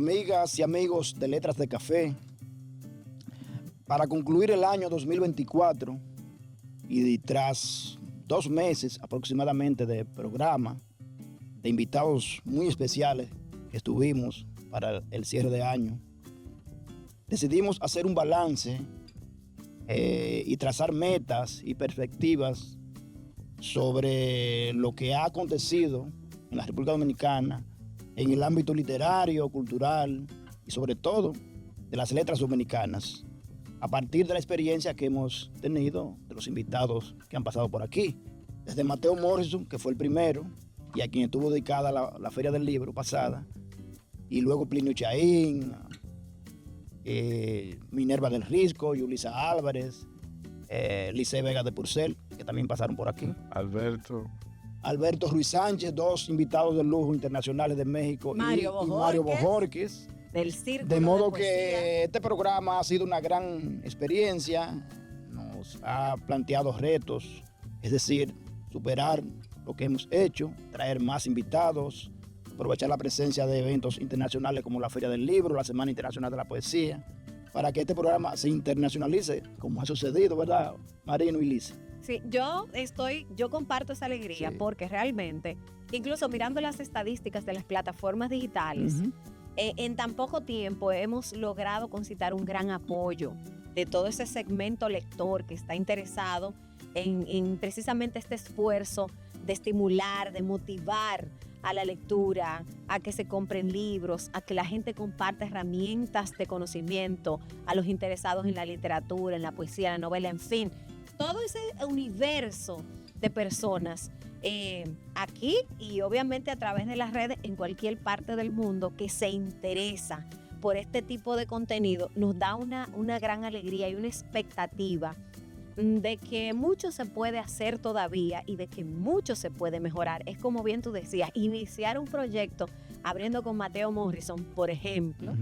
amigas y amigos de Letras de Café, para concluir el año 2024 y tras 2 meses aproximadamente de programa, de invitados muy especiales que estuvimos para el cierre de año, decidimos hacer un balance y trazar metas y perspectivas sobre lo que ha acontecido en la República Dominicana en el ámbito literario, cultural y sobre todo de las letras dominicanas, a partir de la experiencia que hemos tenido de los invitados que han pasado por aquí. Desde Mateo Morrison, que fue el primero, y a quien estuvo dedicada la Feria del Libro pasada, y luego Plinio Chaín, Minerva del Risco, Yulisa Álvarez, Licey Vega de Purcell, que también pasaron por aquí. Alberto Ruiz Sánchez, 2 invitados de lujo internacionales de México, y Mario Bojorquez. Del Círculo de modo de que Poesía. este programa ha sido una gran experiencia, nos ha planteado retos, es decir, superar lo que hemos hecho, traer más invitados, aprovechar la presencia de eventos internacionales como la Feria del Libro, la Semana Internacional de la Poesía, para que este programa se internacionalice, como ha sucedido, ¿verdad, Marino y Liz? Sí, yo comparto esa alegría, sí, porque realmente, incluso mirando las estadísticas de las plataformas digitales, en tan poco tiempo hemos logrado concitar un gran apoyo de todo ese segmento lector que está interesado en precisamente este esfuerzo de estimular, de motivar a la lectura, a que se compren libros, a que la gente comparta herramientas de conocimiento, a los interesados en la literatura, en la poesía, la novela, en fin, todo ese universo de personas aquí y obviamente a través de las redes en cualquier parte del mundo que se interesa por este tipo de contenido, nos da una gran alegría y una expectativa de que mucho se puede hacer todavía y de que mucho se puede mejorar. Es como bien tú decías, iniciar un proyecto abriendo con Mateo Morrison, por ejemplo,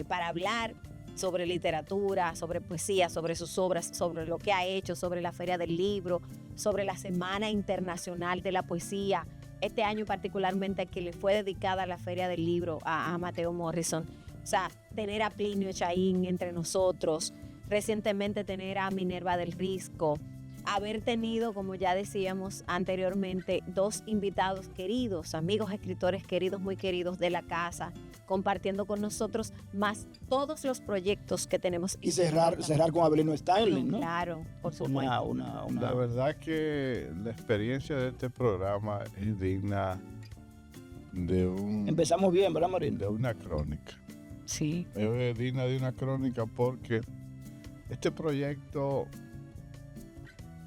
para hablar sobre literatura, sobre poesía, sobre sus obras, sobre lo que ha hecho, sobre la Feria del Libro, sobre la Semana Internacional de la Poesía, este año particularmente que le fue dedicada la Feria del Libro a Mateo Morrison. O sea, tener a Plinio Chaín entre nosotros, recientemente tener a Minerva del Risco, haber tenido, como ya decíamos anteriormente, 2 invitados queridos, amigos escritores queridos, muy queridos de la casa, compartiendo con nosotros, más todos los proyectos que tenemos. Y cerrar con Abelino Steinle, ¿no? Claro, por supuesto. La verdad que la experiencia de este programa es digna de Empezamos bien, ¿verdad, Marino? De una crónica. Sí. Es digna de una crónica porque este proyecto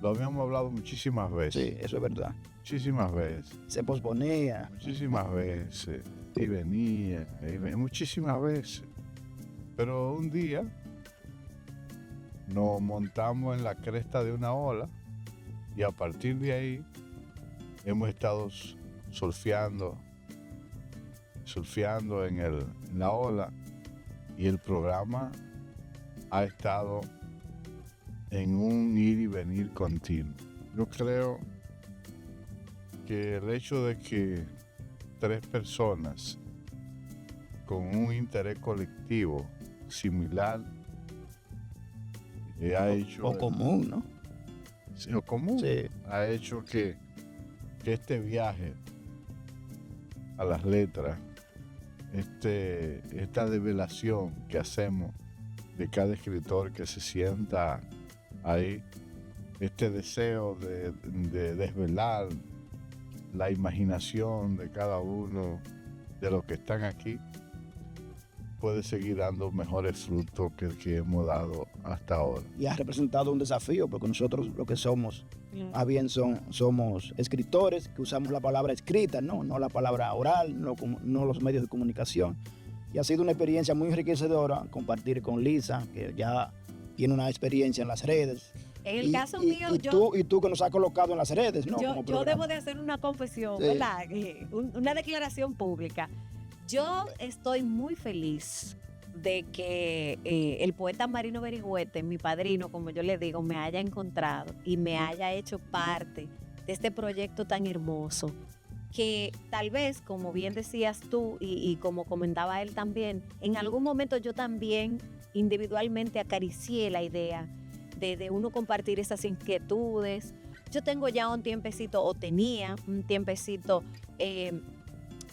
lo habíamos hablado muchísimas veces. Sí, eso es verdad. Muchísimas veces. Se posponía. Muchísimas veces. Y venía, muchísimas veces. Pero un día nos montamos en la cresta de una ola y a partir de ahí hemos estado surfeando en la ola y el programa ha estado en un ir y venir continuo. Yo creo que el hecho de que 3 personas con un interés colectivo similar ha hecho... O común, ¿no? Sí, o común. Sí. Ha hecho que este viaje a las letras, esta develación que hacemos de cada escritor que se sienta ahí, este deseo de desvelar la imaginación de cada uno de los que están aquí, puede seguir dando mejores frutos que el que hemos dado hasta ahora. Y ha representado un desafío, porque nosotros lo que somos, más bien somos escritores que usamos la palabra escrita, no la palabra oral, no los medios de comunicación. Y ha sido una experiencia muy enriquecedora compartir con Lisa, que ya tiene una experiencia en las redes. En el caso mío, y tú que nos has colocado en las redes, ¿no? Yo debo de hacer una confesión, sí, ¿verdad? Una declaración pública. Yo estoy muy feliz de que el poeta Marino Berigüete, mi padrino, como yo le digo, me haya encontrado y me haya hecho parte de este proyecto tan hermoso que tal vez, como bien decías tú y como comentaba él también, en algún momento yo también individualmente acaricié la idea de uno compartir esas inquietudes. Yo tengo ya un tiempecito, o tenía un tiempecito,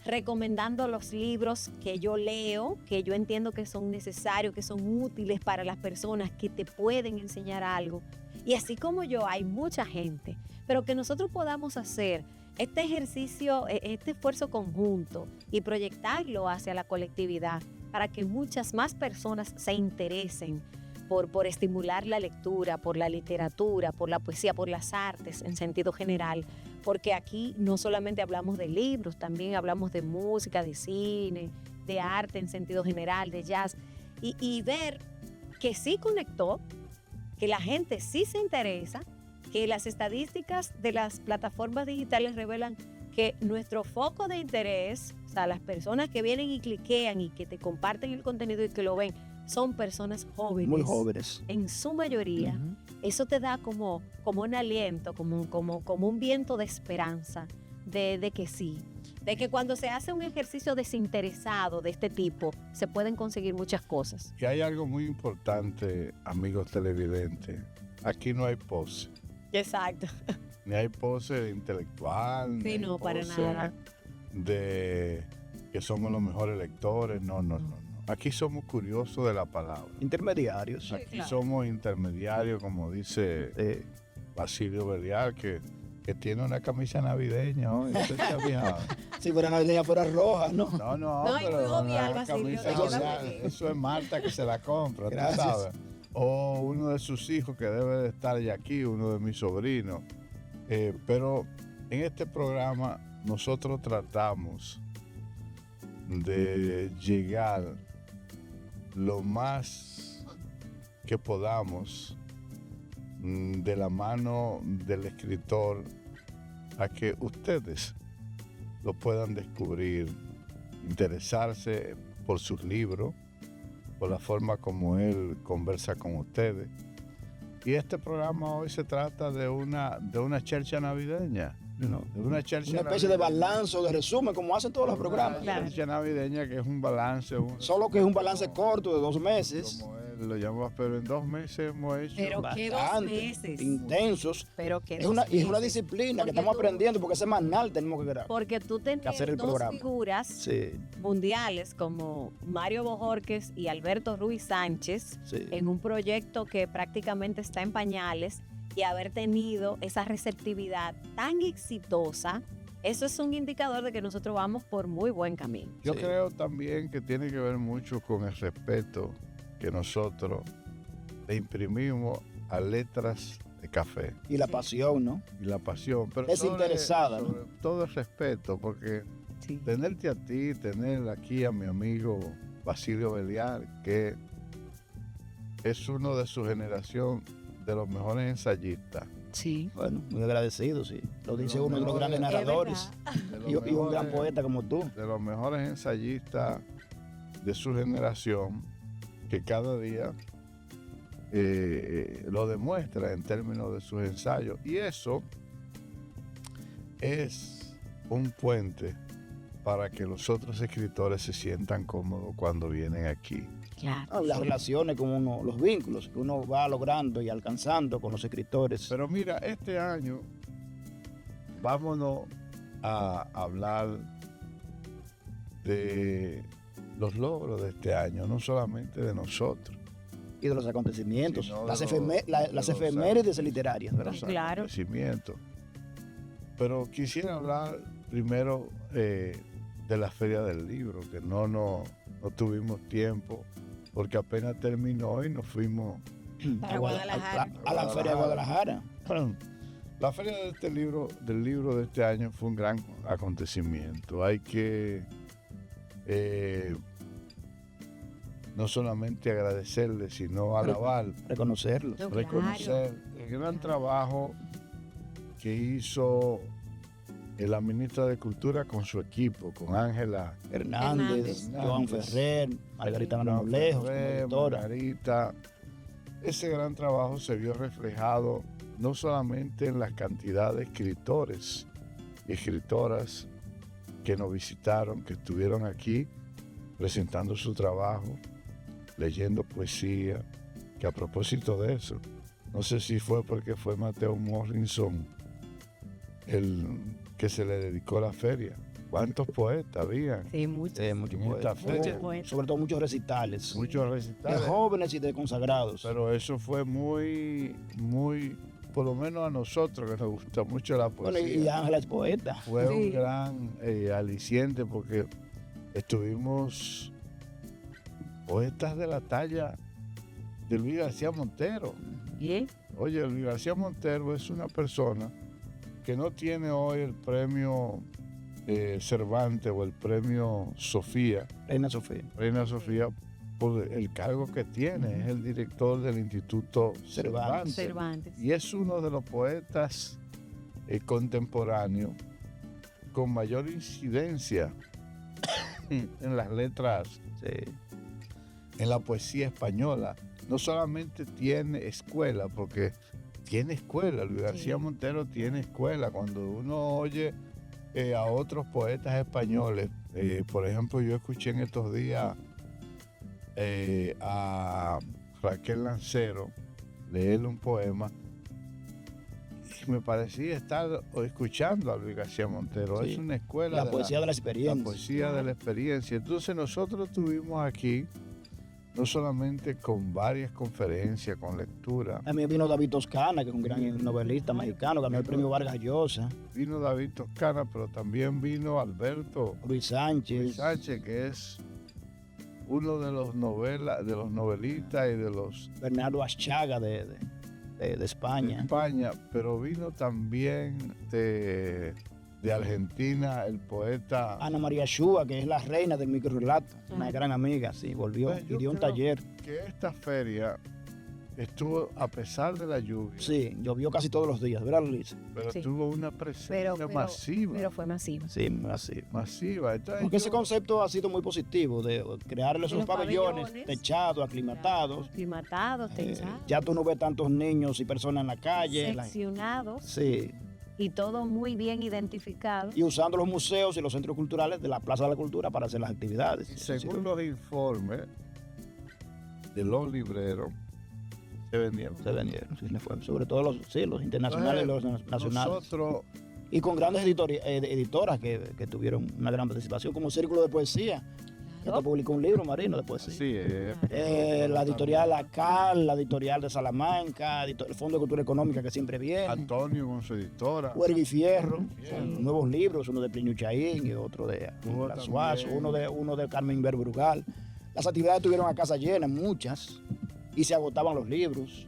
recomendando los libros que yo leo, que yo entiendo que son necesarios, que son útiles para las personas, que te pueden enseñar algo. Y así como yo, hay mucha gente, pero que nosotros podamos hacer este ejercicio, este esfuerzo conjunto y proyectarlo hacia la colectividad para que muchas más personas se interesen por estimular la lectura, por la literatura, por la poesía, por las artes en sentido general, porque aquí no solamente hablamos de libros, también hablamos de música, de cine, de arte en sentido general, de jazz, y ver que sí conectó, que la gente sí se interesa, que las estadísticas de las plataformas digitales revelan que nuestro foco de interés, o sea, las personas que vienen y cliquean y que te comparten el contenido y que lo ven, son personas jóvenes. Muy jóvenes. En su mayoría. Eso te da como un aliento, como un viento de esperanza, de que sí. De que cuando se hace un ejercicio desinteresado de este tipo, se pueden conseguir muchas cosas. Y hay algo muy importante, amigos televidentes. Aquí no hay pose. Exacto. Ni hay pose intelectual. Sí, no, para nada. De que somos los mejores lectores. No. Aquí somos curiosos de la palabra. Intermediarios. Sí, Aquí claro. somos intermediarios, como dice Basilio Belial, que tiene una camisa navideña hoy. ¿Usted se ha fijado? Si fuera navideña fuera roja, ¿no? No, y muy obvia, Basilio, camisa te queda rosa, muy bien. eso es Marta que se la compra, tú Gracias. sabes. O uno de sus hijos que debe de estar ya aquí, uno de mis sobrinos. Pero en este programa nosotros tratamos de llegar lo más que podamos de la mano del escritor a que ustedes lo puedan descubrir, interesarse por sus libros, por la forma como él conversa con ustedes. Y este programa hoy se trata de una chercha navideña. No. De una chercha Una especie de navideña. balance o de resumen, como hacen todos los programas. Una chercha navideña que es un balance. Solo que es un balance corto de 2 meses. Como él lo llama, pero en 2 meses hemos hecho. Pero qué 2 bastante meses. intensos. Pero que Es una disciplina que estamos aprendiendo porque semanal tenemos que grabar. Porque tú tenías hacer el dos programa. figuras Sí, mundiales como Mario Bojorquez y Alberto Ruiz Sánchez sí. en un proyecto que prácticamente está en pañales, y haber tenido esa receptividad tan exitosa, eso es un indicador de que nosotros vamos por muy buen camino. Yo Sí. creo también que tiene que ver mucho con el respeto que nosotros le imprimimos a Letras de Café Y la pasión, ¿no? y la pasión. Pero Desinteresada, ¿no? sobre todo el respeto, porque Sí. tenerte a ti, tener aquí a mi amigo Basilio Belial, que es uno de su generación de los mejores ensayistas. Sí. Bueno, muy agradecido, sí. Lo dice Los uno de los mejores- grandes narradores de los y un gran mejores- poeta como tú. de los mejores ensayistas de su generación, que cada día lo demuestra en términos de sus ensayos. Y eso es un puente para que los otros escritores se sientan cómodos cuando vienen aquí. Claro. Ah, las relaciones con uno, los vínculos que uno va logrando y alcanzando con los escritores. Pero mira, este año vámonos a hablar de los logros de este año, no solamente de nosotros. Y de los acontecimientos, Sino de las, los- las de los efemérides literarias, ¿verdad? los Claro. acontecimientos. Pero quisiera hablar primero de la Feria del Libro, que no tuvimos tiempo, porque apenas terminó y nos fuimos Para Guadalajara. A la Feria de Guadalajara. La feria de del libro de este año fue un gran acontecimiento. Hay que no solamente agradecerle, sino alabar, Reconocerlos. No, reconocer el gran trabajo que hizo la ministra de Cultura con su equipo, con Ángela Hernández, Joan Ferrer, Margarita Manolejos, como editora. Margarita. Ese gran trabajo se vio reflejado no solamente en la cantidad de escritores y escritoras que nos visitaron, que estuvieron aquí presentando su trabajo, leyendo poesía, que a propósito de eso, no sé si fue porque fue Mateo Morrison el que se le dedicó la feria. ¿Cuántos poetas había? Sí, muchos. Muchos En esta poetas. feria. Sobre todo muchos recitales. Muchos De recitales. jóvenes y de consagrados. Pero eso fue muy, por lo menos a nosotros que nos gusta mucho la Bueno, poesía. y Ángela es poeta. Fue Sí. un gran aliciente porque estuvimos poetas de la talla de Luis García Montero. Bien. Oye, Luis García Montero es una persona que no tiene hoy el premio Cervantes o el premio Sofía, Reina Sofía. Reina Sofía, por el cargo que tiene. Es el director del Instituto Cervantes. Cervantes. Y es uno de los poetas contemporáneos con mayor incidencia en las letras, Sí. en la poesía española. No solamente tiene escuela, porque tiene escuela, Luis García Montero tiene escuela. Cuando uno oye a otros poetas españoles, por ejemplo, yo escuché en estos días a Raquel Lancero leer un poema y me parecía estar escuchando a Luis García Montero. Sí. Es una escuela La de poesía de la la experiencia. poesía de la experiencia. Entonces nosotros tuvimos aquí no solamente con varias conferencias, con lectura. También vino David Toscana, que es un gran novelista mexicano, ganó el premio Vargas Llosa. Vino David Toscana, pero también vino Alberto Luis Sánchez. Sánchez, que es uno de los novelistas y de los Bernardo Achaga de de España. España, pero vino también de Argentina el poeta. Ana María Shua, que es la reina del microrelato, una gran amiga, sí, volvió Pues yo y dio un creo taller. Que esta feria estuvo, a pesar de la lluvia, Sí, llovió casi todos los días, ¿verdad, Luis? pero Sí. tuvo una presencia masiva. Pero fue masiva. Sí, así. Masiva. Entonces, Porque ese concepto ha sido muy positivo, de crearle esos los pabellones pabellones. techados, aclimatados. Aclimatados, techados, Ya tú no ves tantos niños y personas en la calle. seccionados Sí, y todo muy bien identificado. y usando los museos y los centros culturales de la Plaza de la Cultura para hacer las actividades. según los informes de los libreros, se vendieron. Se vendieron, sí, le fue. Sobre todo los internacionales y los nacionales. Nosotros, Y con grandes editoras que tuvieron una gran participación, como Círculo de Poesía, que te publicó un libro, Marino, de poesía. sí, La editorial La Cal, la editorial de Salamanca, el Fondo de Cultura Económica que siempre viene. Antonio con su editora. Huerga y Fierro, Fierro. nuevos libros, uno de Plinio Chaín y otro de Hubo La Suazo, también. uno de Carmen Inver Brugal. Las actividades estuvieron a casa llena, muchas, y se agotaban los libros.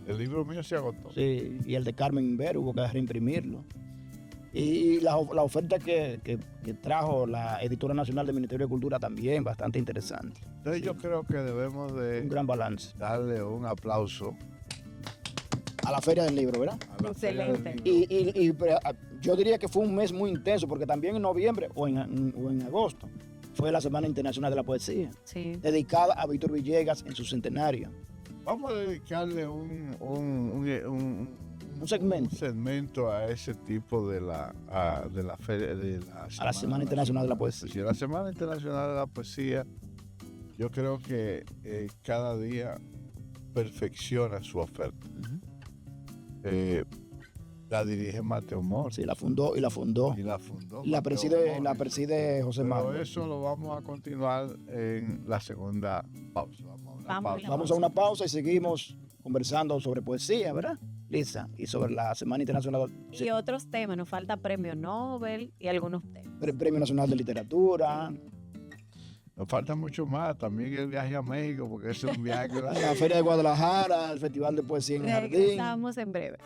El libro mío se agotó. Sí, y el de Carmen Inver hubo que reimprimirlo. Y la oferta que trajo la Editora Nacional del Ministerio de Cultura también, bastante interesante. Entonces yo creo que debemos Un de gran balance. darle un aplauso A la Feria del Libro, ¿verdad? a la Feria del Excelente. Libro. Pero, yo diría que fue un mes muy intenso, porque también en noviembre o en agosto fue la Semana Internacional de la Poesía, Sí. dedicada a Víctor Villegas en su centenario. Vamos a dedicarle un segmento a ese tipo de la feria de A la Semana Internacional de la Poesía. La Semana Internacional de la Poesía, yo creo que cada día perfecciona su oferta. La dirige Mateo Mor. Sí, la fundó y la fundó. Y la fundó. Y la Mateo Mor. preside José Pero Manuel. eso lo vamos a continuar en la segunda pausa. Vamos a una pausa y seguimos conversando sobre poesía, ¿verdad, Lisa? Y sobre la Semana Internacional, Y otros temas, nos falta premio Nobel y algunos temas. Premio Nacional de Literatura, Nos falta mucho más. También el viaje a México, porque es un viaje que la Feria de Guadalajara, el Festival de Poesía en el Jardín. Regresamos en breve.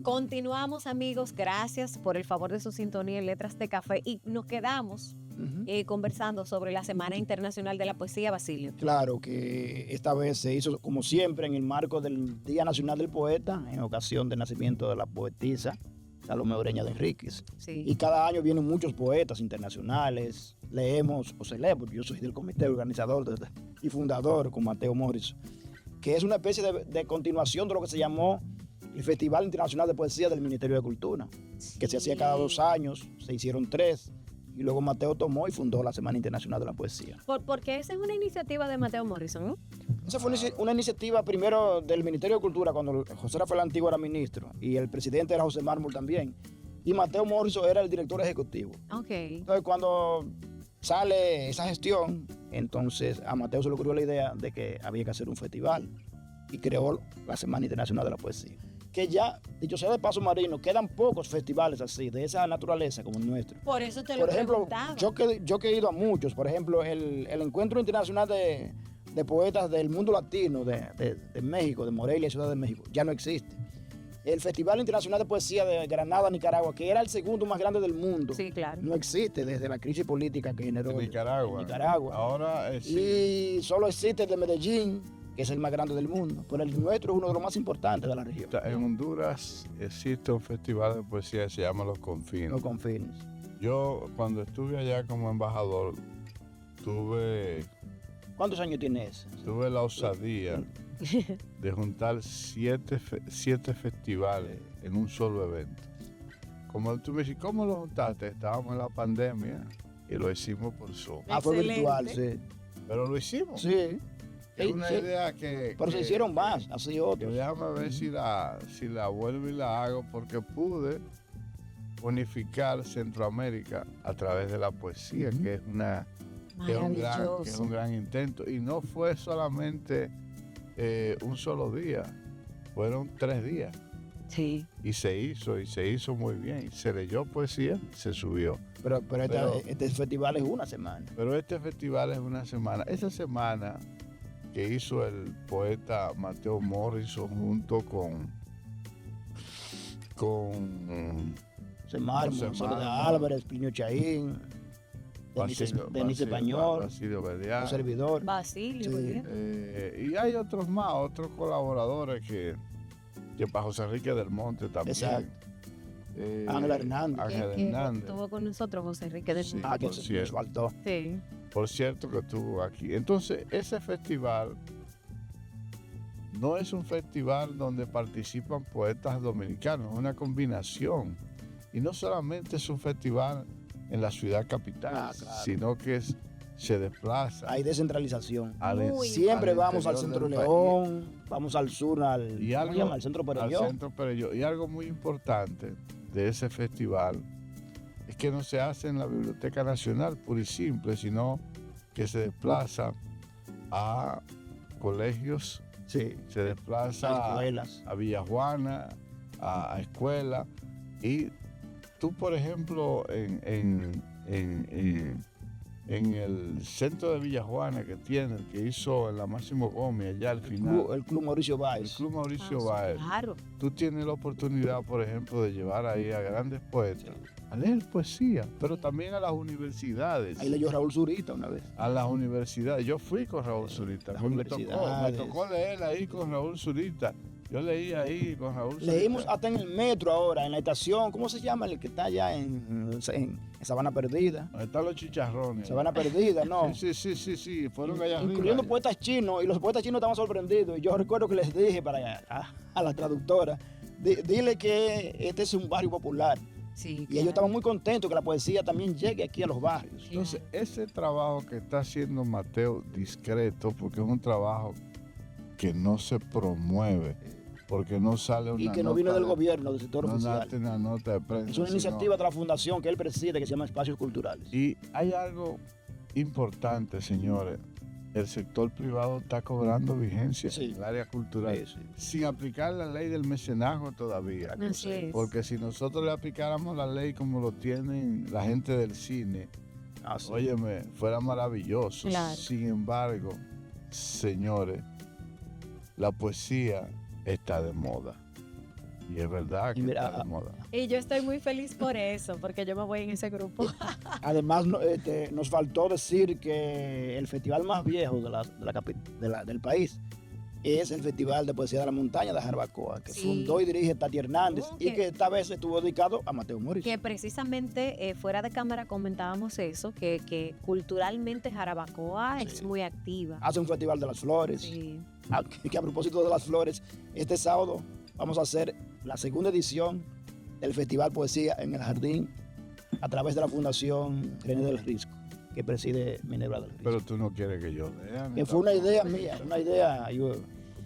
Continuamos, amigos. Gracias por el favor de su sintonía en Letras de Café. Y nos quedamos conversando sobre la Semana Internacional de la Poesía, Basilio. Claro que esta vez se hizo, como siempre, en el marco del Día Nacional del Poeta, en ocasión del nacimiento de la poetisa Salomé Ureña de Enríquez. Sí. Y cada año vienen muchos poetas internacionales, leemos o se lee, porque yo soy del comité organizador y fundador con Mateo Morrison, que es una especie de continuación de lo que se llamó el Festival Internacional de Poesía del Ministerio de Cultura, que se hacía cada 2 años, se hicieron 3, y luego Mateo tomó y fundó la Semana Internacional de la Poesía. Porque esa es una iniciativa de Mateo Morrison, ¿no? Esa fue una iniciativa primero del Ministerio de Cultura, cuando José Rafael Antiguo era ministro, y el presidente era José Mármol también, y Mateo Morrison era el director ejecutivo. Ok. Entonces, cuando sale esa gestión, entonces a Mateo se le ocurrió la idea de que había que hacer un festival, y creó la Semana Internacional de la Poesía. Que ya, dicho sea de paso, Marino, quedan pocos festivales así, de esa naturaleza como el nuestro. Por eso te lo Por ejemplo, preguntaba. yo que he ido a muchos, por ejemplo, el Encuentro Internacional de Poetas del Mundo Latino de México, de Morelia, Ciudad de México, ya no existe. El Festival Internacional de Poesía de Granada, Nicaragua, que era el segundo más grande del mundo, Sí, claro. no existe desde la crisis política que generó En Nicaragua. en Nicaragua. Ahora sí. Y solo existe el de Medellín, que es el más grande del mundo, pero el nuestro es uno de los más importantes de la región. En Honduras existe un festival de poesía que se llama Los Confines. Los Confines. Yo, cuando estuve allá como embajador, tuve ¿Cuántos años tiene ese? la osadía de juntar 7 festivales en un solo evento. Como tú me dices, ¿cómo lo juntaste? Estábamos en la pandemia y lo hicimos por Zoom. Fue Excelente. virtual, sí. Pero lo hicimos. Sí. Es Sí, una sí. idea que... Pero se hicieron más, así que otros. déjame ver si la vuelvo y la hago, porque pude unificar Centroamérica a través de la poesía, que es Maravilloso. un gran intento. Y no fue solamente un solo día, fueron 3 días. Sí. Y se hizo muy bien. Se leyó poesía, se subió. Pero Pero- este festival es una semana. Pero este festival es una semana. Esa semana que hizo el poeta Mateo Morrison junto con José Mármol, José Soledad Mármol, Álvarez, Plinio Chaín, Denise Pañol, Basilio Verdiá. un servidor. Basilio, Sí. muy bien. Y hay otros más, otros colaboradores que para José Enrique del Monte también. Exacto. Eh, Ángel Hernández. Ángel Que Hernández. estuvo con nosotros José Enrique del Sí. Que por se nos cierto. faltó. Sí. Por cierto que estuvo aquí. Entonces, ese festival no es un festival donde participan poetas dominicanos, es una combinación. Y no solamente es un festival en la ciudad capital, Claro. sino que se desplaza. Hay descentralización. Muy Siempre al vamos al interior centro del país. León, vamos al sur, ¿cómo Y se algo, llama? Al centro al Perelló. centro Perelló. Y algo muy importante de ese festival es que no se hace en la Biblioteca Nacional, pura y simple, sino que se desplaza a colegios, Sí. se desplaza Las escuelas. a Villajuana, a escuelas. Y tú, por ejemplo, en el centro de Villajuana que tiene, el que hizo en la Máximo Gómez, allá al final, El Club Mauricio el Báez. Club Mauricio Ah, Báez, Claro. tú tienes la oportunidad, por ejemplo, de llevar ahí a grandes poetas a leer poesía, pero también a las universidades. Ahí leyó Raúl Zurita una vez. A las universidades. Yo fui con Raúl Zurita. Las Me universidades. tocó leer ahí con Raúl Zurita. Yo leí ahí con Raúl Zurita. Leímos hasta en el metro ahora, en la estación. ¿Cómo se llama el que está allá en Sabana Perdida? Donde están los chicharrones. Sabana Perdida, ¿no? Sí. Fueron allá Incluyendo arriba. poetas chinos, y los poetas chinos estaban sorprendidos. Y yo recuerdo que les dije a la traductora, dile que este es un barrio popular. Sí. Y ellos estaban muy contentos que la poesía también llegue aquí a los barrios. Entonces, ese trabajo que está haciendo Mateo, discreto, porque es un trabajo que no se promueve, porque no sale una Y que no nota vino del de- gobierno, del sector no oficial. nace una nota de prensa. Es una sino- iniciativa de la fundación que él preside que se llama Espacios Culturales. Y hay algo importante, señores. El sector privado está cobrando vigencia Sí. en el área cultural, Sí. sin aplicar la ley del mecenazgo todavía. Así es. Porque si nosotros le aplicáramos la ley como lo tienen la gente del cine, Así. óyeme, fuera maravilloso. Claro. Sin embargo, señores, la poesía está de moda. Y es verdad que Y mira, está de moda. Y yo estoy muy feliz por eso, porque yo me voy en ese grupo. Además, nos faltó decir que el festival más viejo del país es el Festival de Poesía de la Montaña de Jarabacoa, que Sí. fundó y dirige Tati Hernández, y que esta vez estuvo dedicado a Mateo Morris. Que precisamente fuera de cámara comentábamos eso, que culturalmente Jarabacoa es muy activa. Hace un Festival de las Flores. Sí. Que a propósito de las flores, este sábado vamos a hacer la segunda edición del Festival Poesía en el Jardín a través de la Fundación René del Risco, que preside Minerva del Risco. Pero tú no quieres que yo lea. Que fue una idea mía, una idea.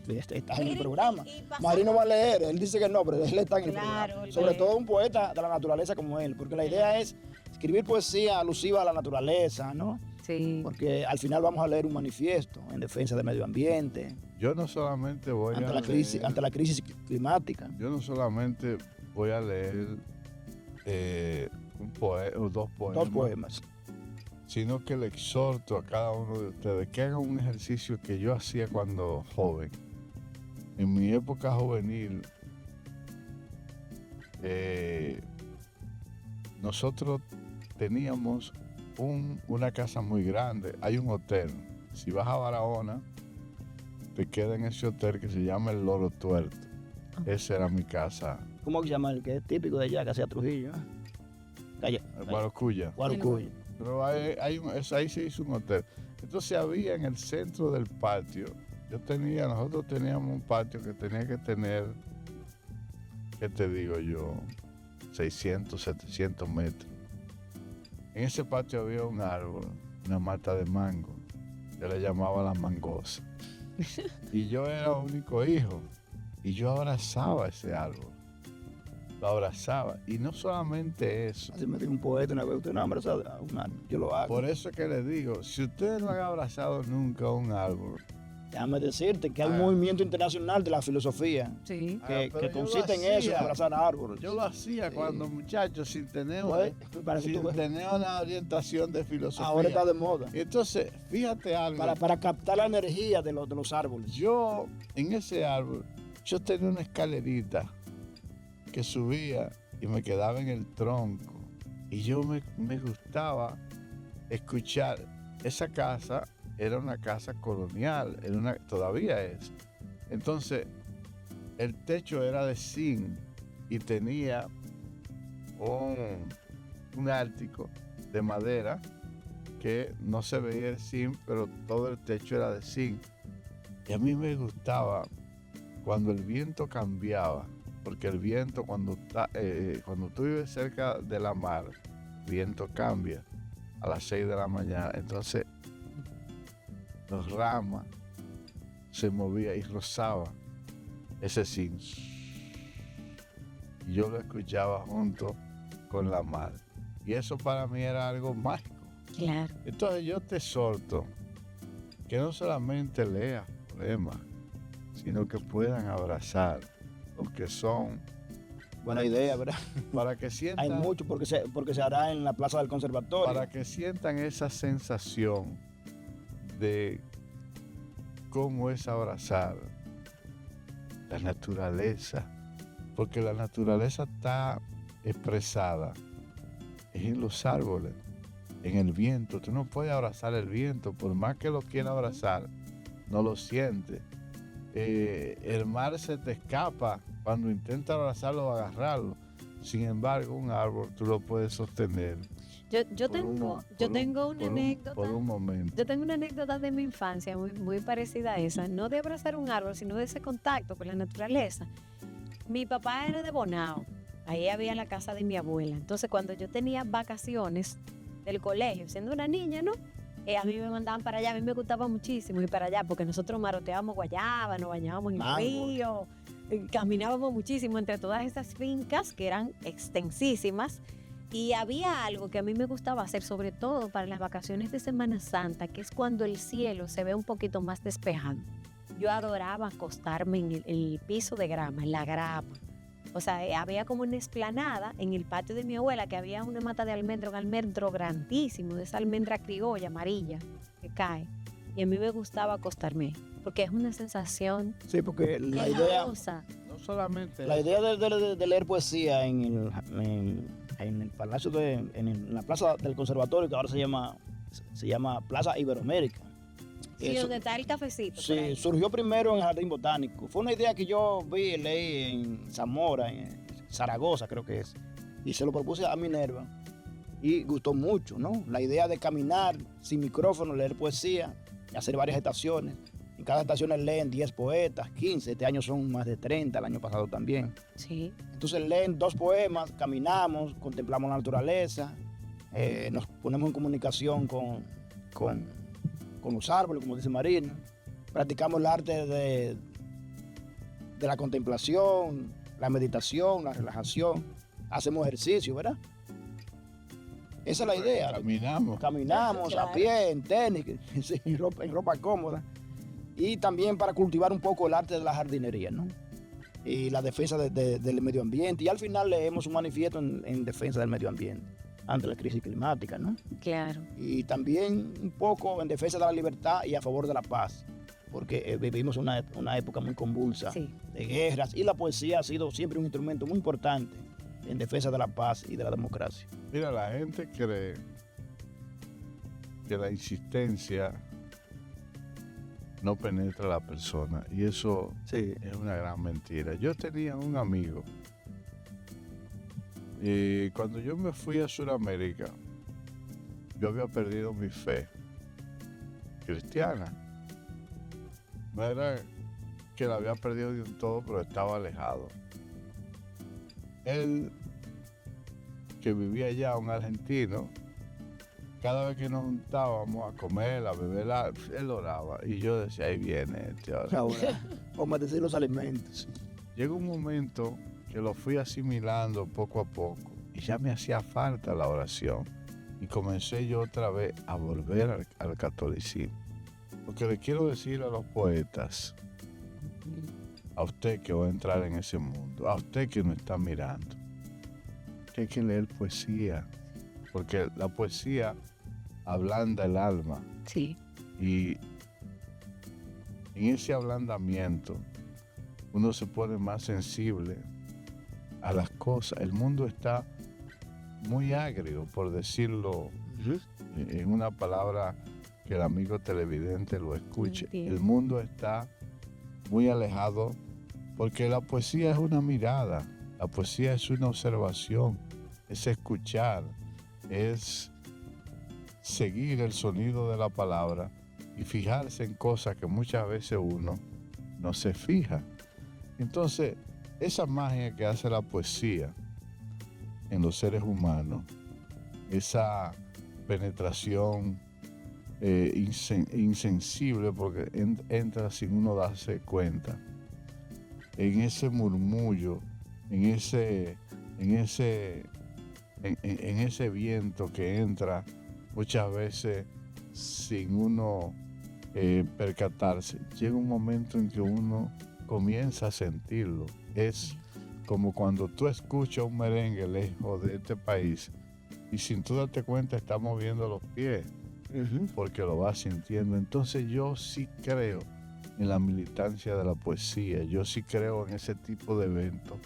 Estás en el programa. Y pasa- Marino va a leer, él dice que no, pero él está en el Claro, programa. él Sobre lee. todo un poeta de la naturaleza como él, porque la idea es escribir poesía alusiva a la naturaleza, ¿no? Sí. Porque al final vamos a leer un manifiesto en defensa del medio ambiente, Yo no solamente voy ante a la crisis, leer, ante la crisis climática. yo no solamente voy a leer o dos Dos poemas. sino que le exhorto a cada uno de ustedes que hagan un ejercicio que yo hacía cuando joven. En mi época juvenil, nosotros teníamos una casa muy grande. Hay un hotel. Si vas a Barahona, te queda en ese hotel que se llama El Loro Tuerto. Esa era mi casa, ¿Cómo se llama el que es típico de allá, que hacia Trujillo? Guarocuya. Guarocuya. Pero ahí se hizo un hotel. Entonces había en el centro del patio, nosotros teníamos un patio que tenía que tener, ¿qué te digo yo? 600, 700 metros. En ese patio había un árbol, una mata de mango. Yo le llamaba la mangosa. Y yo era único hijo. Y yo abrazaba ese árbol. Lo abrazaba. Y no solamente eso. Así me dijo un poeta una vez, usted no ha abrazado a un árbol, yo lo hago. Por eso es que les digo, si ustedes no han abrazado nunca un árbol, Déjame decirte que hay un movimiento internacional de la filosofía Sí. que pero yo lo consiste en eso, en hacía. abrazar árboles. yo lo hacía Sí. cuando muchacho, sin tener, Pues, para que sin tú veas. tener una orientación de filosofía. Ahora está de moda. Entonces, fíjate algo. Para captar la energía de los árboles. Yo, en ese árbol, yo tenía una escalerita que subía y me quedaba en el tronco. Y yo me gustaba escuchar. Esa casa era una casa colonial, todavía es. Entonces, el techo era de zinc y tenía un ártico de madera que no se veía el zinc, pero todo el techo era de zinc. Y a mí me gustaba cuando el viento cambiaba, porque el viento cuando tú vives cerca de la mar, el viento cambia a las 6 de la mañana. Entonces, las ramas se movía y rozaba ese zinc. Y yo lo escuchaba junto con la mar. Y eso para mí era algo mágico. Claro. Entonces yo te exhorto que no solamente leas poemas, sino que puedan abrazar los que son, Buena idea, ¿verdad? para que sientan, Hay mucho porque se hará en la plaza del conservatorio. para que sientan esa sensación de cómo es abrazar la naturaleza, porque la naturaleza está expresada en los árboles, en el viento. Tú no puedes abrazar el viento, por más que lo quieras abrazar, no lo sientes. El mar se te escapa cuando intentas abrazarlo o agarrarlo. Sin embargo, un árbol tú lo puedes sostener. Yo tengo una anécdota. Por un momento. Yo tengo una anécdota de mi infancia muy parecida a esa, no de abrazar un árbol, sino de ese contacto con la naturaleza. Mi papá era de Bonao, ahí había la casa de mi abuela. Entonces, cuando yo tenía vacaciones del colegio, siendo una niña, ¿no? A mí me mandaban para allá, a mí me gustaba muchísimo ir para allá, porque nosotros maroteábamos guayaba, nos bañábamos en el río, caminábamos muchísimo entre todas esas fincas que eran extensísimas. Y había algo que a mí me gustaba hacer, sobre todo para las vacaciones de Semana Santa, que es cuando el cielo se ve un poquito más despejado. Yo adoraba acostarme en el piso de grama, en la grama. O sea, había como una explanada en el patio de mi abuela, que había una mata de almendro, un almendro grandísimo, de esa almendra criolla amarilla que cae. Y a mí me gustaba acostarme, porque es una sensación Sí, porque la idea, hermosa. No solamente la idea de leer poesía en el Palacio en la Plaza del Conservatorio, que ahora se llama Plaza Iberoamérica, Sí, donde está el cafecito. por Sí, ahí. surgió primero en el Jardín Botánico. Fue una idea que yo leí en Zamora, en Zaragoza creo que es, y se lo propuse a Minerva. Y gustó mucho, ¿no? La idea de caminar sin micrófono, leer poesía, y hacer varias estaciones. En cada estación leen 10 poetas, 15, este año son más de 30, el año pasado también. Sí. Entonces leen 2 poemas, caminamos, contemplamos la naturaleza, nos ponemos en comunicación con los árboles, como dice Marina. Practicamos el arte de la contemplación, la meditación, la relajación. Hacemos ejercicio, ¿verdad? Esa es la idea. Caminamos Claro. a pie, en tenis, en ropa cómoda. Y también para cultivar un poco el arte de la jardinería, ¿no? Y la defensa del medio ambiente. Y al final leemos un manifiesto en defensa del medio ambiente ante la crisis climática, ¿no? Claro. Y también un poco en defensa de la libertad y a favor de la paz, porque vivimos una época muy convulsa Sí. de guerras y la poesía ha sido siempre un instrumento muy importante en defensa de la paz y de la democracia. Mira, la gente cree que la insistencia no penetra a la persona y eso Sí. es una gran mentira. Yo tenía un amigo y cuando yo me fui a Sudamérica, yo había perdido mi fe cristiana. No era que la había perdido de un todo, pero estaba alejado. Él, que vivía allá, un argentino, cada vez que nos juntábamos a comer, a beber, él oraba. Y yo decía, ahí viene este ahora. Ahora, vamos a decir los alimentos. Llegó un momento que lo fui asimilando poco a poco y ya me hacía falta la oración. Y comencé yo otra vez a volver al catolicismo. Porque le quiero decir a los poetas, a usted que va a entrar en ese mundo, a usted que nos está mirando, que hay que leer poesía. Porque la poesía ablanda el alma. Sí. Y en ese ablandamiento uno se pone más sensible a las cosas. El mundo está muy agrio, por decirlo en una palabra que el amigo televidente lo escuche. Entiendo. El mundo está muy alejado porque la poesía es una mirada, la poesía es una observación, es escuchar, es seguir el sonido de la palabra y fijarse en cosas que muchas veces uno no se fija. Entonces, esa magia que hace la poesía en los seres humanos, esa penetración insensible, porque entra sin uno darse cuenta, en ese murmullo, en ese viento que entra muchas veces sin uno percatarse. Llega un momento en que uno comienza a sentirlo. Es como cuando tú escuchas un merengue lejos de este país y sin tú darte cuenta estás moviendo los pies porque lo vas sintiendo. Entonces yo sí creo en la militancia de la poesía, yo sí creo en ese tipo de eventos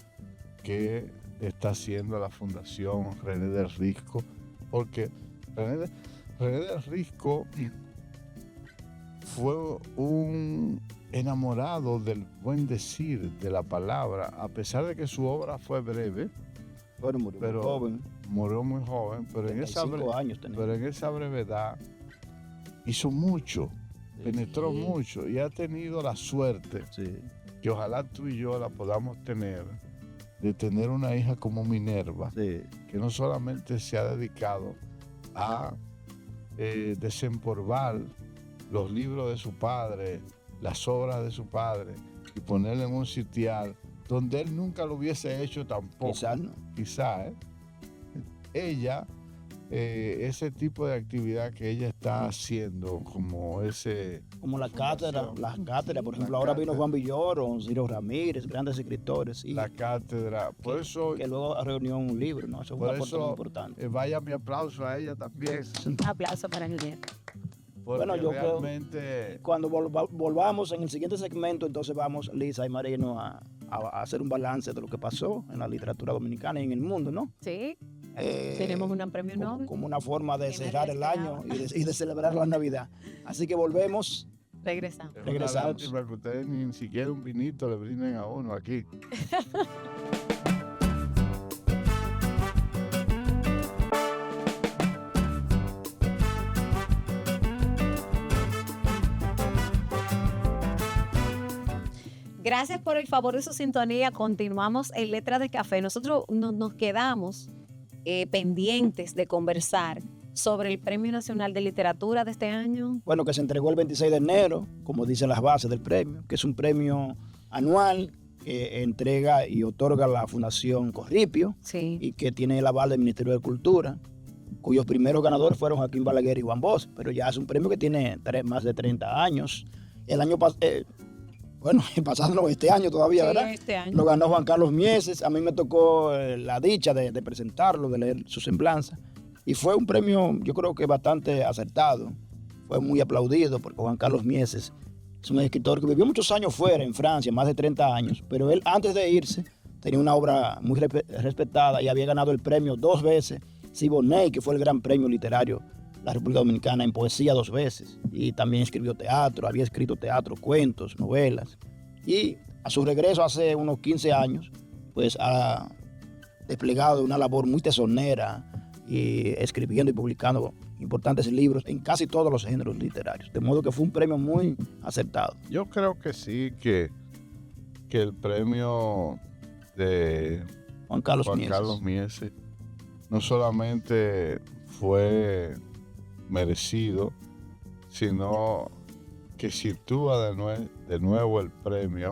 que está haciendo la Fundación René del Risco, porque René del Risco fue un enamorado del buen decir de la palabra, a pesar de que su obra fue breve. Bueno, murió Pero muy joven. Murió muy joven, pero en esa 35 años tenía. pero en esa brevedad hizo mucho, penetró Sí. mucho y ha tenido la suerte, Sí. que ojalá tú y yo la podamos tener, de tener una hija como Minerva, Sí. que no solamente se ha dedicado a desempolvar los libros de su padre, las obras de su padre, y ponerle en un sitial donde él nunca lo hubiese hecho tampoco. Quizás no. Quizá, ella, ese tipo de actividad que ella está haciendo, como Como las cátedras, por ejemplo, La ahora vino cátedra. Juan Villoro, Ciro Ramírez, grandes escritores, y la cátedra. Por eso, que luego reunió un libro, ¿no? Eso es un por aporte muy eso importante. vaya mi aplauso a ella también. Un aplauso para Julián. Porque Bueno, yo creo- realmente Cuando volvamos en el siguiente segmento, entonces vamos, Lisa y Marino, a hacer un balance de lo que pasó en la literatura dominicana y en el mundo, ¿no? Sí. Eh, Tenemos un premio Nobel. como una forma de Que cerrar nadie el año y de celebrar la Navidad. Así que volvemos Regresamos. Es una Regresamos. lástima que ustedes ni siquiera un vinito le brinden a uno aquí. Gracias por el favor de su sintonía. Continuamos en Letras de Café. Nosotros nos quedamos pendientes de conversar sobre el Premio Nacional de Literatura de este año. Bueno, que se entregó el 26 de enero, como dicen las bases del premio, que es un premio anual que entrega y otorga la Fundación Corripio Sí. y que tiene el aval del Ministerio de Cultura, cuyos primeros ganadores fueron Joaquín Balaguer y Juan Bosch, pero ya es un premio que tiene más de 30 años. El año pasado, pasado no, este año todavía, Sí, ¿verdad? este año. Lo ganó Juan Carlos Mieses. A mí me tocó la dicha de presentarlo, de leer su semblanza. Y fue un premio, yo creo que bastante acertado. Fue muy aplaudido porque Juan Carlos Mieses es un escritor que vivió muchos años fuera, en Francia, más de 30 años. Pero él, antes de irse, tenía una obra muy respetada y había ganado el premio 2 veces. Siboney, que fue el gran premio literario de la República Dominicana, en poesía 2 veces. Y también escribió teatro, había escrito teatro, cuentos, novelas. Y a su regreso hace unos 15 años, pues ha desplegado una labor muy tesonera y escribiendo y publicando importantes libros en casi todos los géneros literarios. De modo que fue un premio muy acertado. Yo creo que sí, que el premio de Juan Carlos Juan Mieses. Carlos Mieses no solamente fue merecido, sino que sitúa de nuevo el premio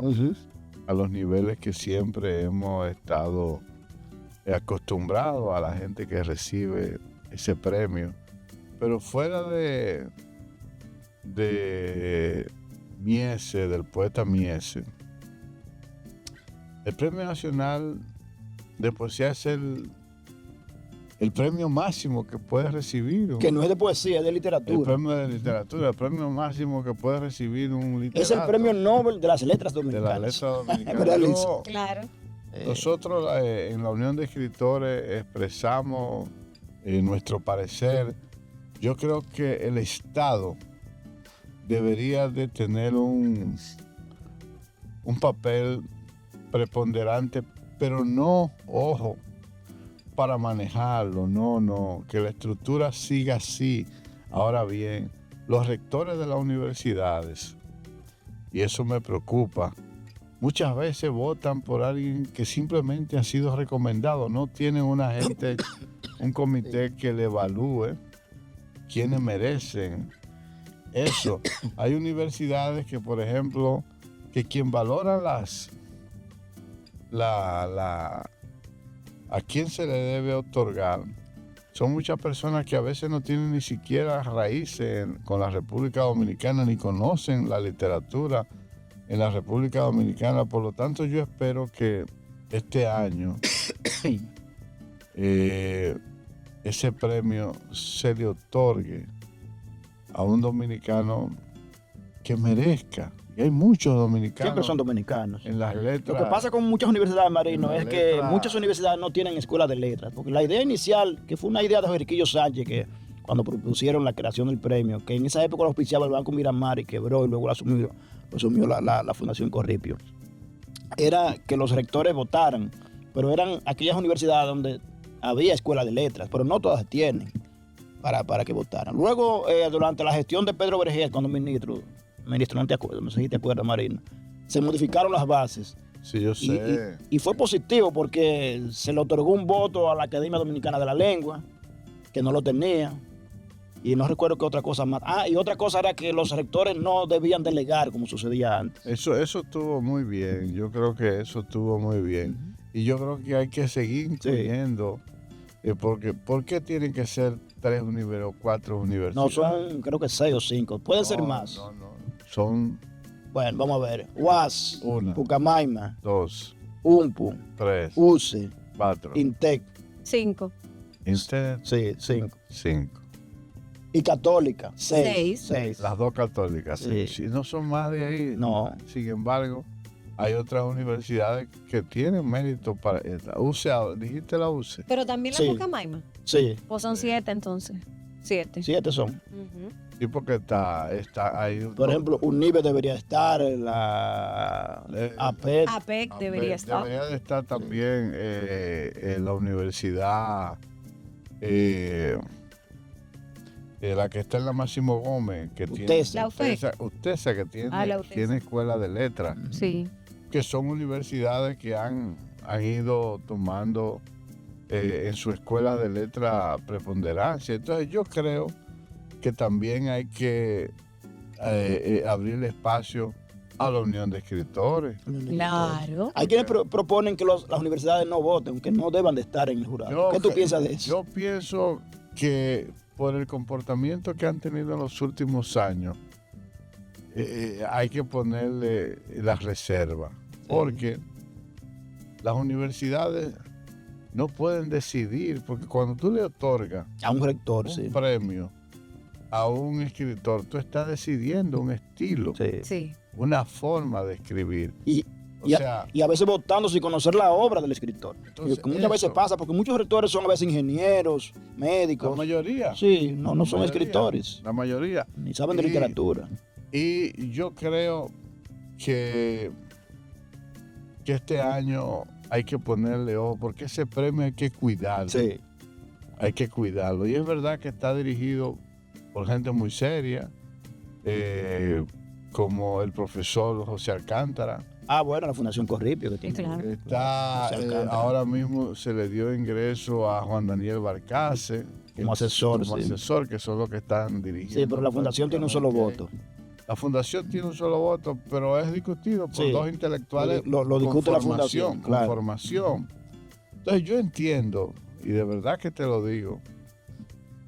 a los niveles que siempre hemos estado acostumbrados a la gente que recibe ese premio. Pero fuera de Mieses, del poeta Mieses, el Premio Nacional de Poesía es el premio máximo que puede recibir. Que no es de poesía, es de El literatura. premio de literatura, el premio máximo que puede recibir un literato. Es el premio Nobel de las letras de dominicanas. la letra dominicana. ¿Verdad, Liz? Yo- Claro. Nosotros en la Unión de Escritores expresamos nuestro parecer. Yo creo que el Estado debería de tener un papel preponderante, pero no, ojo, para manejarlo, no, que la estructura siga así. Ahora bien, los rectores de las universidades, y eso me preocupa, muchas veces votan por alguien que simplemente ha sido recomendado, no tienen una gente, un comité que le evalúe quiénes merecen eso. Hay universidades que, por ejemplo, que quien valora a quién se le debe otorgar, son muchas personas que a veces no tienen ni siquiera raíces con la República Dominicana, ni conocen la literatura en la República Dominicana. Por lo tanto, yo espero que este año ese premio se le otorgue a un dominicano que merezca. Y hay muchos dominicanos Siempre son dominicanos. en las letras. Lo que pasa con muchas universidades, Marino, en la es que letra- muchas universidades no tienen escuelas de letras. Porque la idea inicial, que fue una idea de Jeriquillo Sánchez, que cuando propusieron la creación del premio, que en esa época lo auspiciaba el Banco Miramar y quebró y luego lo asumió la Fundación Corripio, era que los rectores votaran, pero eran aquellas universidades donde había escuelas de letras, pero no todas tienen para que votaran. Luego, durante la gestión de Pedro Vergés, cuando ministro, no te acuerdo, no sé si te acuerdas, Marino, se modificaron las bases. Sí, yo sé. Y fue positivo porque se le otorgó un voto a la Academia Dominicana de la Lengua, que no lo tenía. Y no recuerdo qué otra cosa más. Y otra cosa era que los rectores no debían delegar como sucedía antes. Eso estuvo muy bien. Yo creo que eso estuvo muy bien. Y yo creo que hay que seguir incluyendo. Porque ¿por qué tienen que ser 3 o 4 No, universidades? son creo que 6 o 5. Pueden ser más. No. Son Bueno, vamos a ver. UAS, Una. Pucamaima, 2, UMPU, 3, UCE, 4. INTEC. 5. Instead, Sí, 5. 5. Y Católica, 6. Seis. Las 2 católicas. Sí. Si no son más de ahí. No. Sin embargo, hay otras universidades que tienen mérito para esta. UCE, dijiste la UCE. Pero también la Sí. Pucamaima. Sí. Pues son 7 entonces. 7. 7 son. Ujú. Sí, porque está ahí. Por ejemplo, UNIBE debería estar, la APET. APEC debería estar. Debería de estar también en la universidad, la que está en la Máximo Gómez, que UTESA. La UFEC. UTESA, que La UTESA. tiene escuela de letras, Sí. que son universidades que han ido tomando en su escuela de letras preponderancia. Entonces yo creo que también hay que abrirle espacio a la Unión de Escritores. Claro. Hay quienes proponen que las universidades no voten, que no deban de estar en el jurado. ¿Qué tú piensas de eso? Yo pienso que por el comportamiento que han tenido en los últimos años, hay que ponerle la reserva, porque las universidades no pueden decidir, porque cuando tú le otorgas A un rector, un sí. premio a un escritor, tú estás decidiendo un estilo, Sí. Sí. una forma de escribir. Y, O y, a- sea, y a veces votando sin conocer la obra del escritor. Entonces, Que muchas veces eso. pasa, porque muchos rectores son a veces ingenieros, la médicos. mayoría. Sí, no la son mayoría, escritores, La mayoría. ni saben de Y- literatura. Y yo creo que este año hay que ponerle ojo, porque ese premio hay que cuidarlo. Sí. Hay que cuidarlo. Y es verdad que está dirigido por gente muy seria, como el profesor José Alcántara. Ah, bueno, la Fundación Corripio que tiene. Claro. Está, José Alcántara. ahora mismo se le dio ingreso a Juan Daniel Barcase Como asesor, como sí. asesor, que son los que están dirigiendo. Sí, pero la fundación tiene un solo voto. La fundación tiene un solo voto, pero es discutido por Sí. dos intelectuales. Lo discute la fundación, con claro. formación. Entonces yo entiendo, y de verdad que te lo digo,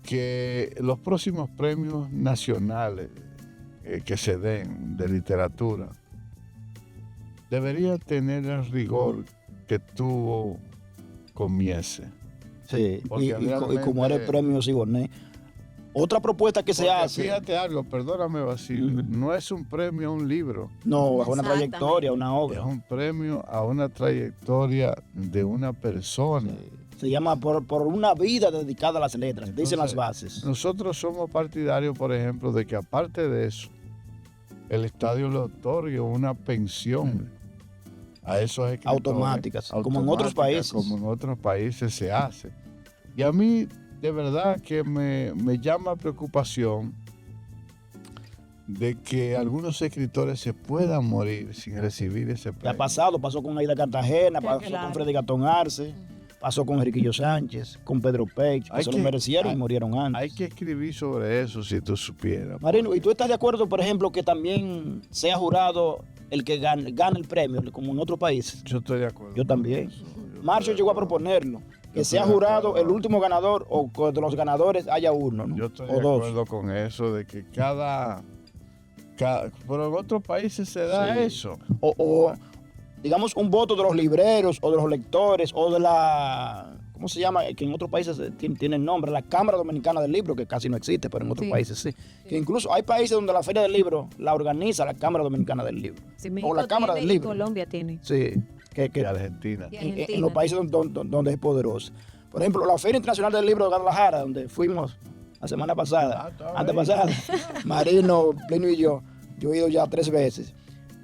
que los próximos premios nacionales que se den de literatura deberían tener el rigor que tuvo Comiense. Sí, Porque y como era el realmente- premio Siboney. Otra propuesta que se Porque hace, fíjate algo, perdóname, Basilio, Ujú. no es un premio a un libro. no, a una Exactamente. trayectoria, a una Es obra. un premio a una trayectoria de una persona. Se llama por una vida dedicada a las letras, dicen las Entonces, bases. Nosotros somos partidarios, por ejemplo, de que aparte de eso, el estadio le otorgue una pensión a esos escritores. Automáticas, como en otros países. Como en otros países se hace. Y a mí, de verdad, que me llama preocupación de que algunos escritores se puedan morir sin recibir ese Ya ha premio. pasado, pasó con Aida Cartagena, Sí, pasó claro. con Freddy Gatón Arce, pasó con Enriquillo Sánchez, con Pedro Pech, que Hay se lo que- merecieron hay- y murieron antes. Hay que escribir sobre eso si tú supieras. Marino, ¿y tú estás de acuerdo, por ejemplo, que también sea jurado el que gane el premio, como en otros países? Yo estoy de acuerdo. Yo con también. eso. Yo Marcio estoy de llegó a acuerdo. proponerlo, que Yo sea estoy de jurado acuerdo. el último ganador o que de los ganadores haya uno, ¿no? Yo estoy o de dos. acuerdo con eso, de que cada pero en otros países se da Sí. eso. O, digamos, un voto de los libreros o de los lectores o de la, ¿cómo se llama? Que en otros países tiene nombre, la Cámara Dominicana del Libro, que casi no existe, pero en otros Sí. países sí. Que incluso hay países donde la Feria del Libro la organiza la Cámara Dominicana del Libro. Sí, o México la Cámara tiene del y Libro. Colombia tiene. Sí, que De Argentina. Y en Argentina. los países donde es poderosa. Por ejemplo, la Feria Internacional del Libro de Guadalajara, donde fuimos la semana pasada, estaba antepasada, Marino, Plinio y yo he ido ya 3 veces.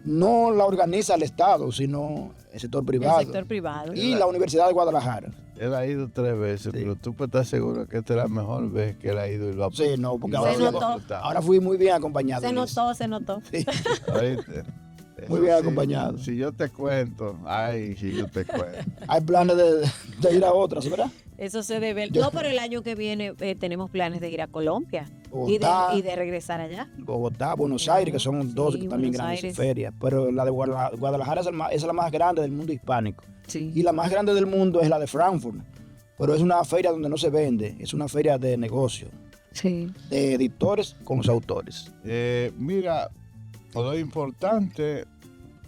No la organiza el Estado, sino el sector privado. El sector privado. Y la Universidad de Guadalajara. Él ha ido 3 veces, Sí. pero tú puedes estar seguro que esta es la mejor vez que él ha ido y lo ha Sí, no, porque y ahora, lo Se ha notó. disfrutado. ahora fui muy bien acompañado. Se Luis. notó, se notó. Sí. ¿Oíste? Muy Eso bien sí, acompañado. Si yo te cuento, ay, si yo te cuento. Hay planes de ir a otras, ¿verdad? Eso se debe. No, pero el año que viene tenemos planes de ir a Colombia Bogotá. y de regresar allá. Bogotá, Buenos Aires, que son dos Sí, también Buenos grandes Aires. ferias. Pero la de Guadalajara es la más grande del mundo hispánico. Sí. Y la más grande del mundo es la de Frankfurt. Pero es una feria donde no se vende, es una feria de negocio, Sí. de editores con los autores. Mira, lo importante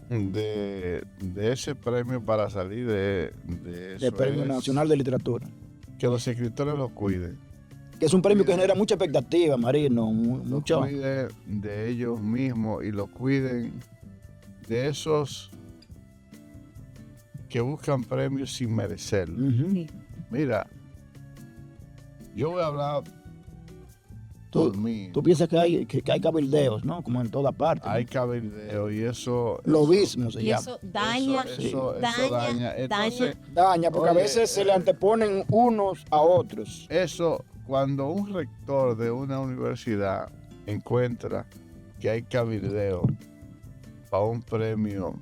de ese premio para salir de eso Del Premio es Nacional de Literatura. que los escritores lo cuiden. Que es un premio que genera mucha expectativa, Marino. Lo Mucho. cuiden de ellos mismos y lo cuiden de esos que buscan premios sin merecerlo. Ujú. Sí. Mira, yo voy a hablar Tú piensas que hay cabildeos, ¿no? Como en toda parte. Hay ¿no? cabildeo y eso... Lobismo se Y llama. eso daña, Eso daña. Entonces, Daña, porque a veces se le anteponen unos a otros. eso, cuando un rector de una universidad encuentra que hay cabildeo para un premio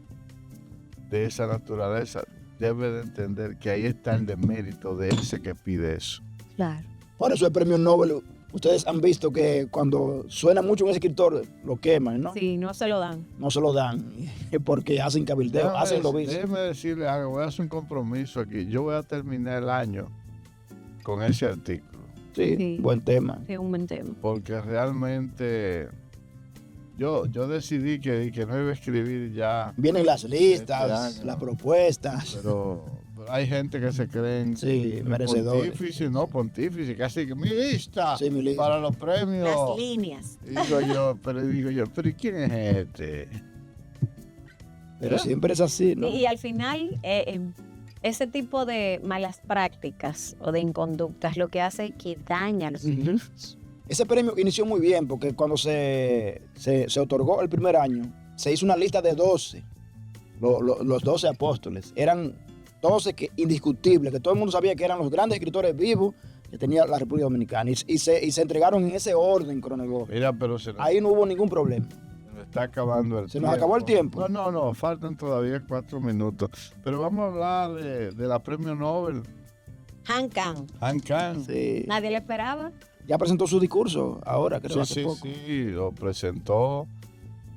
de esa naturaleza, debe de entender que ahí está el demérito de ese que pide eso. claro. Por eso el premio Nobel, ustedes han visto que cuando suena mucho un escritor, lo queman, ¿no? Sí, no se lo dan. No se lo dan, porque hacen cabildeo, hacen lobismo. Déjeme decirle algo, voy a hacer un compromiso aquí. Yo voy a terminar el año con ese artículo, Sí, buen tema. Es un buen tema. porque realmente yo decidí que no iba a escribir ya, Vienen las listas, Este año, las ¿no? propuestas. pero hay gente que se creen Sí, merecedores. pontífice, casi que mi lista Sí, mi lista. para los premios. Las líneas. Y digo yo, pero ¿y quién es este? Pero siempre es así, ¿no? Y al final, ese tipo de malas prácticas o de inconductas lo que hace es que daña a los niños. Ese premio inició muy bien porque cuando se otorgó el primer año, se hizo una lista de 12, los 12 apóstoles. Eran 12 indiscutibles, que todo el mundo sabía que eran los grandes escritores vivos que tenía la República Dominicana. Y se entregaron en ese orden cronológico. Mira, pero Ahí no hubo ningún problema. se nos está acabando el tiempo. ¿Se nos acabó el tiempo? No, faltan todavía 4 minutos. Pero vamos a hablar de la premio Nobel, Han Kang. Han Kang. Sí. Nadie le esperaba. Ya presentó su discurso ahora, creo, hace Sí, poco. lo presentó.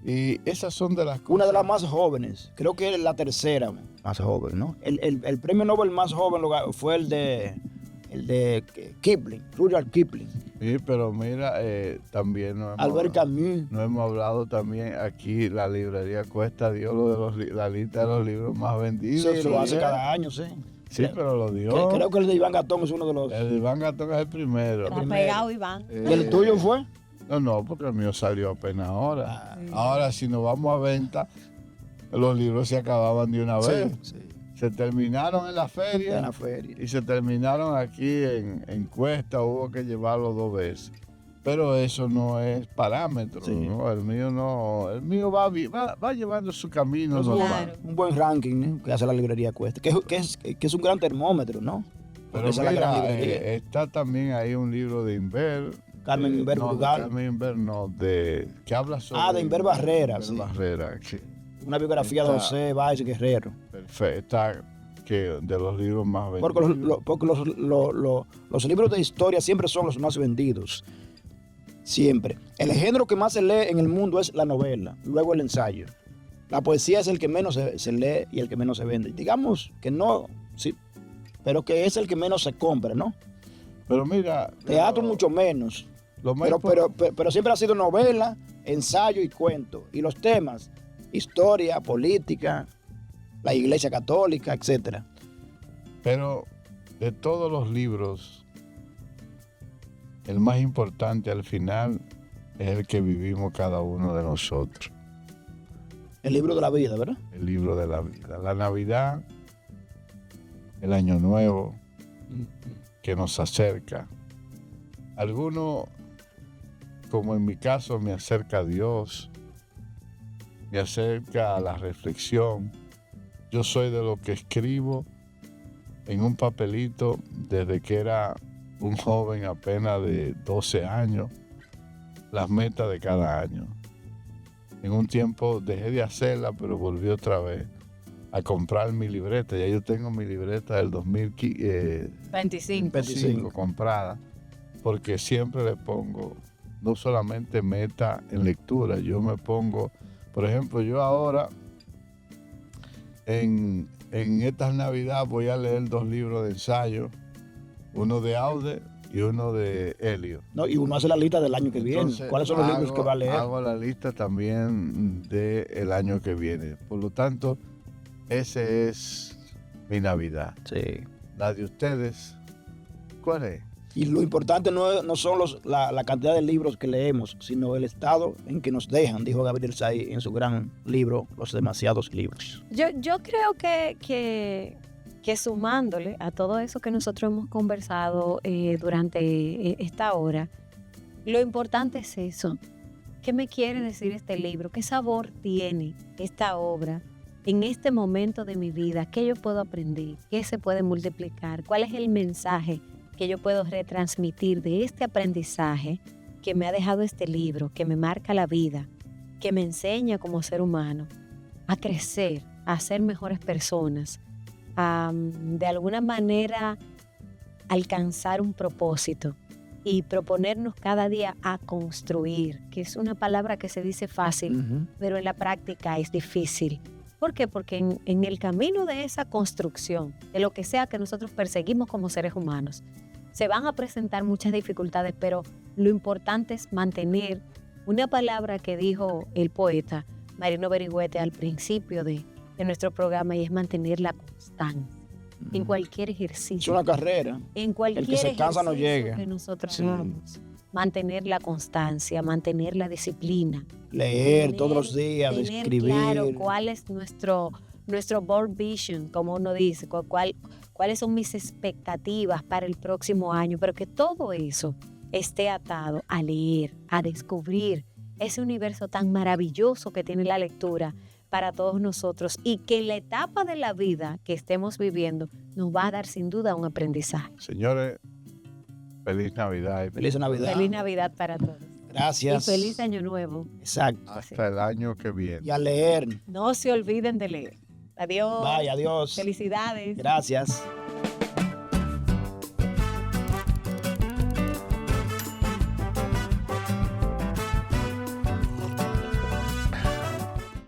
Y esas son de las cosas. Una de las más jóvenes, creo que la tercera más joven, ¿no? El premio Nobel más joven fue el de Kipling, Rudyard Kipling. Sí, pero mira, también Albert Camus. no hemos hablado también aquí, la librería Cuesta dio lo de la lista de los libros más vendidos. Sí, lo hace cada año, sí. Sí, pero lo dio. Creo que el de Iván Gatón es uno de los... El de Iván Gatón es el primero. Está pegado, Iván. ¿Y el tuyo fue? No, porque el mío salió apenas ahora. Ahora, si nos vamos a venta, los libros se acababan de una vez. Sí. Se terminaron en la feria. En la feria. Y se terminaron aquí en Cuesta, hubo que llevarlo 2 veces. Pero eso no es parámetro, Sí. ¿no? El mío va llevando su camino normal. Claro. Un buen ranking, ¿no? Que hace la librería Cuesta, que es un gran termómetro, ¿no? Porque Pero esa es la gran mira, librería. está también ahí un libro de Inver. Carmen Inver Brugal. Carmen Inver no, que habla sobre... De Inver Barrera, Inver sí. Barrera, sí. Una biografía de Está- José Báez Guerrero. Perfecto, que de los libros más vendidos. Porque los libros de historia siempre son los más vendidos. Siempre. El género que más se lee en el mundo es la novela, luego el ensayo. La poesía es el que menos se lee y el que menos se vende. Digamos que no, sí, pero que es el que menos se compra, ¿no? Pero mira... Teatro mucho menos. Lo más Pero siempre ha sido novela, ensayo y cuento. Y los temas, historia, política, la iglesia católica, etcétera. Pero de todos los libros, el más importante al final es el que vivimos cada uno de nosotros. El libro de la vida, ¿verdad? El libro de la vida. La Navidad, el Año Nuevo, que nos acerca. Algunos, como en mi caso, me acerca a Dios, me acerca a la reflexión. Yo soy de lo que escribo en un papelito desde que era un joven apenas de 12 años, las metas de cada año. En un tiempo dejé de hacerla, pero volví otra vez a comprar mi libreta. Ya yo tengo mi libreta del 25. 2025 comprada, porque siempre le pongo no solamente meta en lectura, yo me pongo, por ejemplo, yo ahora en estas Navidades voy a leer 2 libros de ensayo, uno de Aude y uno de Helio. No, y uno hace la lista del año que viene. Entonces, ¿Cuáles son los libros que va a leer? Hago la lista también del año que viene. Por lo tanto, ese es mi Navidad. Sí. La de ustedes, ¿cuál es? Y lo importante no son la cantidad de libros que leemos, sino el estado en que nos dejan, dijo Gabriel Say en su gran libro, Los demasiados libros. Yo creo que sumándole a todo eso que nosotros hemos conversado durante esta hora, Lo importante es eso. ¿Qué me quiere decir este libro? ¿Qué sabor tiene esta obra en este momento de mi vida? ¿Qué yo puedo aprender? ¿Qué se puede multiplicar? ¿Cuál es el mensaje que yo puedo retransmitir de este aprendizaje que me ha dejado este libro, que me marca la vida, que me enseña como ser humano a crecer, a ser mejores personas, a de alguna manera alcanzar un propósito y proponernos cada día a construir, que es una palabra que se dice fácil, pero en la práctica es difícil. ¿Por qué? Porque en el camino de esa construcción, de lo que sea que nosotros perseguimos como seres humanos, se van a presentar muchas dificultades, pero lo importante es mantener una palabra que dijo el poeta Marino Berigüete al principio de nuestro programa, y es mantener la constancia en cualquier ejercicio. Es una carrera. En cualquier el que se cansa no llega. que nosotros hagamos. Mantener la constancia, mantener la disciplina. Leer todos los días, tener escribir. Claro, cuál es nuestro board vision, como uno dice, cuáles son mis expectativas para el próximo año, pero que todo eso esté atado a leer, a descubrir ese universo tan maravilloso que tiene la lectura para todos nosotros, y que en la etapa de la vida que estemos viviendo nos va a dar sin duda un aprendizaje. Señores, feliz Navidad. Feliz Navidad. Feliz Navidad para todos. Gracias. Y feliz Año Nuevo. Exacto. Hasta el año que viene. Y a leer. No se olviden de leer. Adiós. Bye, adiós. Felicidades. Gracias.